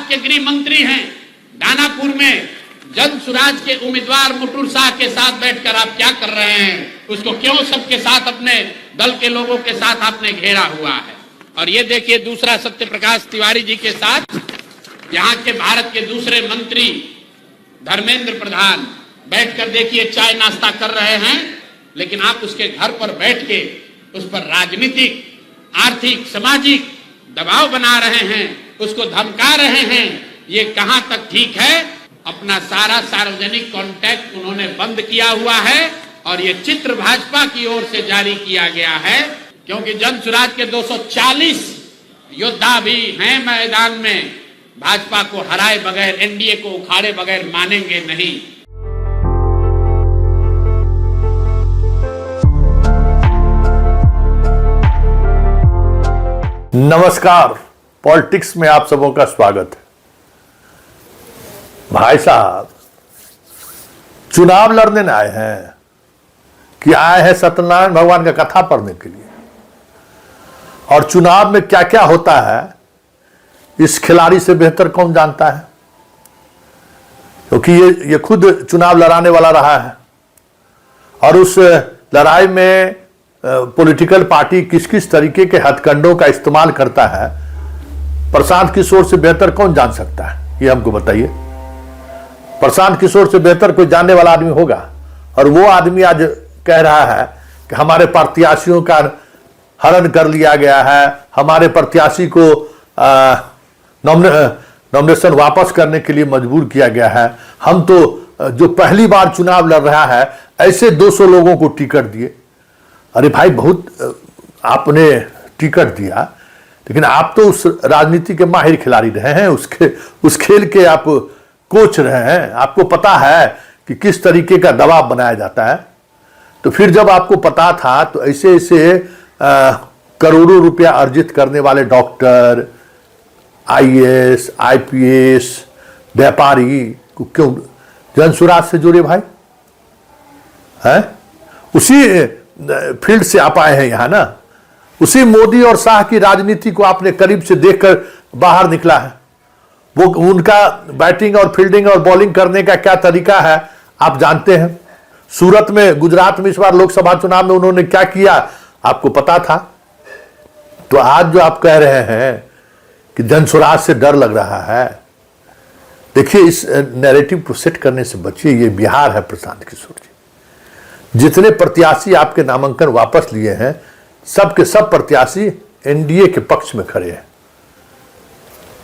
भारत के गृह मंत्री हैं, दानापुर में जन सुराज के उम्मीदवार मुटुर शाह के साथ बैठकर आप क्या कर रहे हैं? उसको क्यों सबके साथ, अपने दल के लोगों के साथ आपने घेरा हुआ है? और ये देखिए दूसरा सत्य प्रकाश तिवारी जी के साथ यहाँ के भारत के दूसरे मंत्री धर्मेंद्र प्रधान बैठकर देखिए चाय नाश्ता कर रहे हैं, लेकिन आप उसके घर पर बैठ के उस पर राजनीतिक, आर्थिक, सामाजिक दबाव बना रहे हैं, उसको धमका रहे हैं। ये कहां तक ठीक है? अपना सारा सार्वजनिक कॉन्टैक्ट उन्होंने बंद किया हुआ है और ये चित्र भाजपा की ओर से जारी किया गया है, क्योंकि जन सुराज के 240 योद्धा भी हैं मैदान में। भाजपा को हराए बगैर, एनडीए को उखाड़े बगैर मानेंगे नहीं। नमस्कार, पॉलिटिक्स में आप सबों का स्वागत है। भाई साहब चुनाव लड़ने आए हैं कि आए हैं सत्यनारायण भगवान का कथा पढ़ने के लिए? और चुनाव में क्या क्या होता है इस खिलाड़ी से बेहतर कौन जानता है, क्योंकि ये खुद चुनाव लड़ाने वाला रहा है और उस लड़ाई में पॉलिटिकल पार्टी किस किस तरीके के हथकंडों का इस्तेमाल करता है, प्रशांत किशोर से बेहतर कौन जान सकता है? ये हमको बताइए। प्रशांत किशोर से बेहतर कोई जानने वाला आदमी होगा? और वो आदमी आज कह रहा है कि हमारे प्रत्याशियों का हरण कर लिया गया है, हमारे प्रत्याशी को नॉमिनेशन वापस करने के लिए मजबूर किया गया है। हम तो जो पहली बार चुनाव लड़ रहा है ऐसे 200 लोगों को टिकट दिए। अरे भाई, बहुत आपने टिकट दिया, लेकिन आप तो उस राजनीति के माहिर खिलाड़ी रहे हैं, उस खेल के आप कोच रहे हैं, आपको पता है कि किस तरीके का दबाव बनाया जाता है। तो फिर जब आपको पता था तो ऐसे ऐसे करोड़ों रुपया अर्जित करने वाले डॉक्टर, आईएएस, आईपीएस, व्यापारी को क्यों जनसुराज से जुड़े भाई? हैं? उसी फील्ड से आप आए हैं यहाँ ना, उसी मोदी और शाह की राजनीति को आपने करीब से देखकर बाहर निकला है। वो उनका बैटिंग और फील्डिंग और बॉलिंग करने का क्या तरीका है आप जानते हैं। सूरत में, गुजरात में इस बार लोकसभा चुनाव में उन्होंने क्या किया आपको पता था। तो आज जो आप कह रहे हैं कि जनसुराज से डर लग रहा है, देखिए इस नैरेटिव को सेट करने से बचिए। ये बिहार है प्रशांत किशोर जी। जितने प्रत्याशी आपके नामांकन वापस लिए हैं, सब के सब प्रत्याशी एनडीए के पक्ष में खड़े हैं।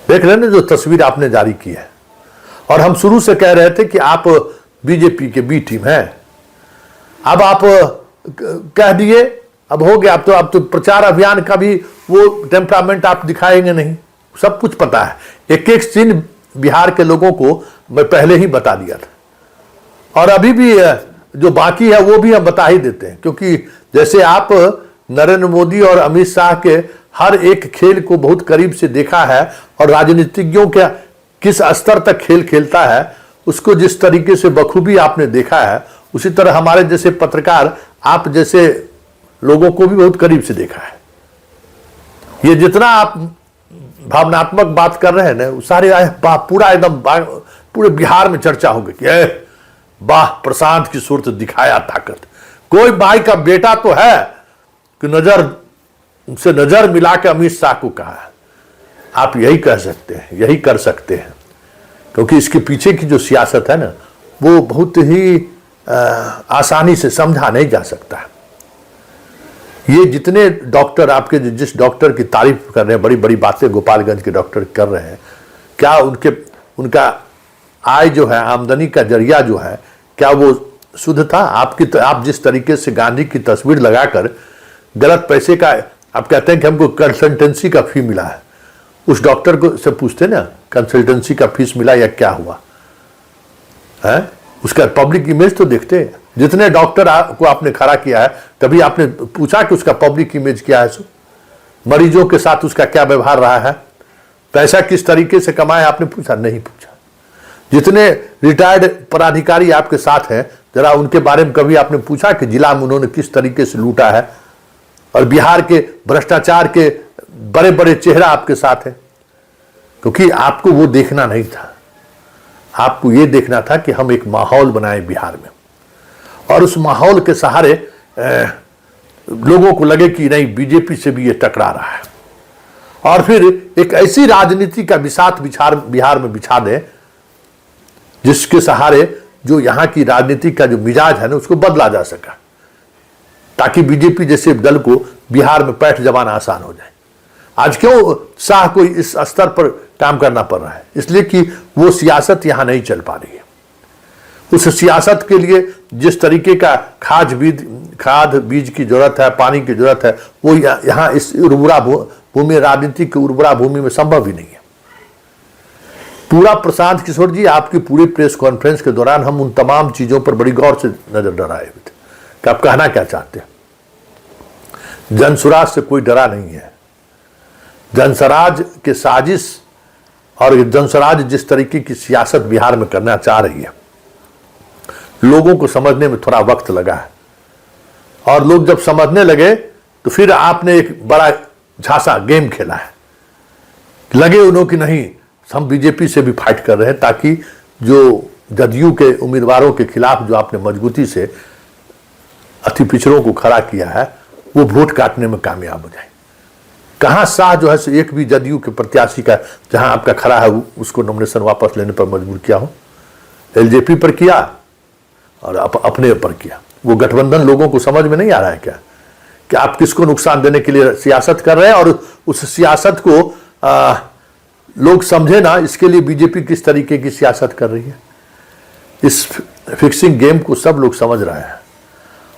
देख रहे हैं ना जो तस्वीर आपने जारी की है। और हम शुरू से कह रहे थे कि आप बीजेपी के बी टीम हैं। अब आप कह दिए, अब हो गया। अब तो प्रचार अभियान का भी वो टेम्परामेंट आप दिखाएंगे नहीं। सब कुछ पता है, एक एक चिन्ह बिहार के लोगों को मैं पहले ही बता दिया था, और अभी भी जो बाकी है वो भी हम बता ही देते हैं, क्योंकि जैसे आप नरेंद्र मोदी और अमित शाह के हर एक खेल को बहुत करीब से देखा है और राजनीतिज्ञों के किस स्तर तक खेल खेलता है उसको जिस तरीके से बखूबी आपने देखा है, उसी तरह हमारे जैसे पत्रकार, आप जैसे लोगों को भी बहुत करीब से देखा है। ये जितना आप भावनात्मक बात कर रहे हैं ना, सारे पूरा एकदम पूरे बिहार में चर्चा होगी कि वाह, प्रशांत किशोर तो दिखाया ताकत। कोई भाई का बेटा तो है कि नजर मिला के अमित शाह को कहा है। आप यही कह सकते हैं, यही कर सकते हैं, क्योंकि इसके पीछे की जो सियासत है ना, वो बहुत ही आसानी से समझा नहीं जा सकता। ये जितने डॉक्टर आपके, जिस डॉक्टर की तारीफ कर रहे हैं, बड़ी बड़ी बातें गोपालगंज के डॉक्टर कर रहे हैं, क्या उनका आय जो है, आमदनी का जरिया जो है, क्या वो शुद्ध था? आप जिस तरीके से गांधी की तस्वीर लगाकर गलत पैसे का आप कहते हैं कि हमको कंसल्टेंसी का फी मिला है, उस डॉक्टर को से पूछते ना कंसल्टेंसी का फीस मिला या क्या हुआ है? उसका पब्लिक इमेज तो देखते हैं। जितने डॉक्टर को आपने खड़ा किया है, कभी आपने पूछा कि उसका पब्लिक इमेज क्या है? मरीजों के साथ उसका क्या व्यवहार रहा है? पैसा किस तरीके से कमाया आपने पूछा? नहीं पूछा। जितने रिटायर्ड पदाधिकारी आपके साथ हैं, जरा उनके बारे में कभी आपने पूछा कि जिला में उन्होंने किस तरीके से लूटा है? और बिहार के भ्रष्टाचार के बड़े बड़े चेहरा आपके साथ हैं। क्योंकि आपको वो देखना नहीं था, आपको ये देखना था कि हम एक माहौल बनाए बिहार में, और उस माहौल के सहारे लोगों को लगे कि नहीं, बीजेपी से भी ये टकरा रहा है, और फिर एक ऐसी राजनीति का बिसात बिहार में बिछा दे जिसके सहारे जो यहाँ की राजनीति का जो मिजाज है ना उसको बदला जा सका, ताकि बीजेपी जैसे दल को बिहार में पैठ जमाना आसान हो जाए। आज क्यों शाह को इस स्तर पर काम करना पड़ रहा है? इसलिए कि वो सियासत यहाँ नहीं चल पा रही है। उस सियासत के लिए जिस तरीके का खाद बीज की जरूरत है, पानी की जरूरत है, वो यहाँ इस उर्वरा भूमि, राजनीतिक उर्वरा भूमि में संभव ही नहीं है। पूरा प्रशांत किशोर जी, आपकी पूरी प्रेस कॉन्फ्रेंस के दौरान हम उन तमाम चीजों पर बड़ी गौर से नजर डराए हुए थे कि आप कहना क्या चाहते हैं। जनसुराज से कोई डरा नहीं है। जनसराज के साजिश और जनसराज जिस तरीके की सियासत बिहार में करना चाह रही है, लोगों को समझने में थोड़ा वक्त लगा है, और लोग जब समझने लगे तो फिर आपने एक बड़ा झांसा गेम खेला है। लगे उन्हों की नहीं, हम बीजेपी से भी फाइट कर रहे हैं, ताकि जो जदयू के उम्मीदवारों के खिलाफ जो आपने मजबूती से अति पिछड़ों को खड़ा किया है, वो वोट काटने में कामयाब हो जाए। कहाँ शाह जो है सो एक भी जदयू के प्रत्याशी का जहां आपका खड़ा है उसको नॉमिनेशन वापस लेने पर मजबूर किया हो? एलजेपी पर किया और अपने पर किया। वो गठबंधन लोगों को समझ में नहीं आ रहा है क्या कि आप किसको नुकसान देने के लिए सियासत कर रहे हैं, और उस सियासत को लोग समझे ना, इसके लिए बीजेपी किस तरीके की सियासत कर रही है। इस फिक्सिंग गेम को सब लोग समझ रहे हैं,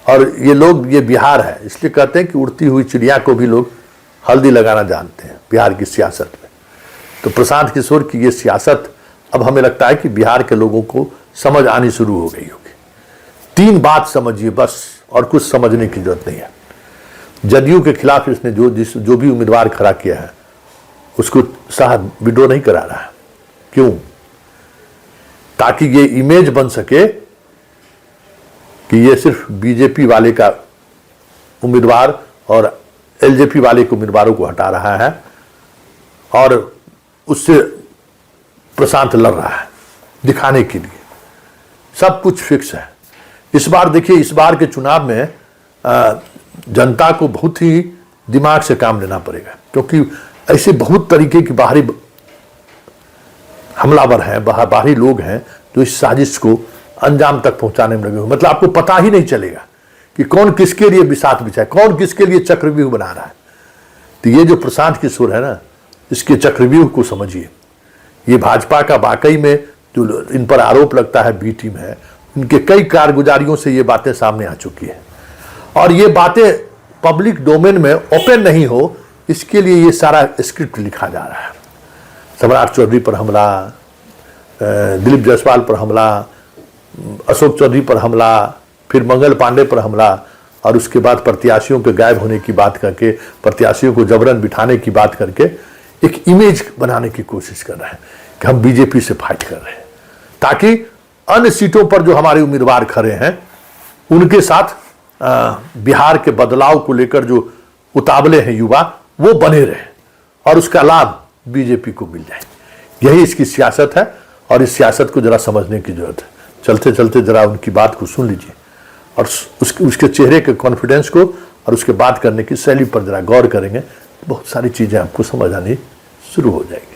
और ये लोग, ये बिहार है, इसलिए कहते हैं कि उड़ती हुई चिड़िया को भी लोग हल्दी लगाना जानते हैं बिहार की सियासत में। तो प्रशांत किशोर की ये सियासत अब हमें लगता है कि बिहार के लोगों को समझ आनी शुरू हो गई होगी। 3 बात समझिए बस, और कुछ समझने की जरूरत नहीं है। जदयू के खिलाफ इसने जो भी उम्मीदवार खड़ा किया है उसको शाह विड्रॉ नहीं करा रहा है। क्यों? ताकि ये इमेज बन सके कि ये सिर्फ बीजेपी वाले का उम्मीदवार और एलजेपी वाले के उम्मीदवारों को हटा रहा है, और उससे प्रशांत लड़ रहा है दिखाने के लिए। सब कुछ फिक्स है। इस बार देखिए, इस बार के चुनाव में जनता को बहुत ही दिमाग से काम लेना पड़ेगा, क्योंकि ऐसे बहुत तरीके की बाहरी हमलावर हैं, बाहरी लोग हैं जो इस साजिश को अंजाम तक पहुंचाने में लगे हुए। मतलब आपको पता ही नहीं चलेगा कि कौन किसके लिए बिसात बिछाए, कौन किसके लिए चक्रव्यूह बना रहा है। तो ये जो प्रशांत किशोर है ना, इसके चक्रव्यूह को समझिए। ये भाजपा का वाकई में जो इन पर आरोप लगता है बी टीम है, उनके कई कारगुजारियों से ये बातें सामने आ चुकी है, और ये बातें पब्लिक डोमेन में ओपन नहीं हो, इसके लिए ये सारा स्क्रिप्ट लिखा जा रहा है। सम्राट चौधरी पर हमला, दिलीप जायसवाल पर हमला, अशोक चौधरी पर हमला, फिर मंगल पांडे पर हमला, और उसके बाद प्रत्याशियों के गायब होने की बात करके, प्रत्याशियों को जबरन बिठाने की बात करके एक इमेज बनाने की कोशिश कर रहे हैं कि हम बीजेपी से फाइट कर रहे हैं, ताकि अन्य सीटों पर जो हमारे उम्मीदवार खड़े हैं उनके साथ बिहार के बदलाव को लेकर जो उतावले हैं युवा, वो बने रहे और उसका लाभ बीजेपी को मिल जाए। यही इसकी सियासत है, और इस सियासत को जरा समझने की जरूरत है। चलते चलते जरा उनकी बात को सुन लीजिए, और उसके चेहरे के कॉन्फिडेंस को और उसके बात करने की शैली पर जरा गौर करेंगे, बहुत सारी चीजें आपको समझ आनी शुरू हो जाएगी।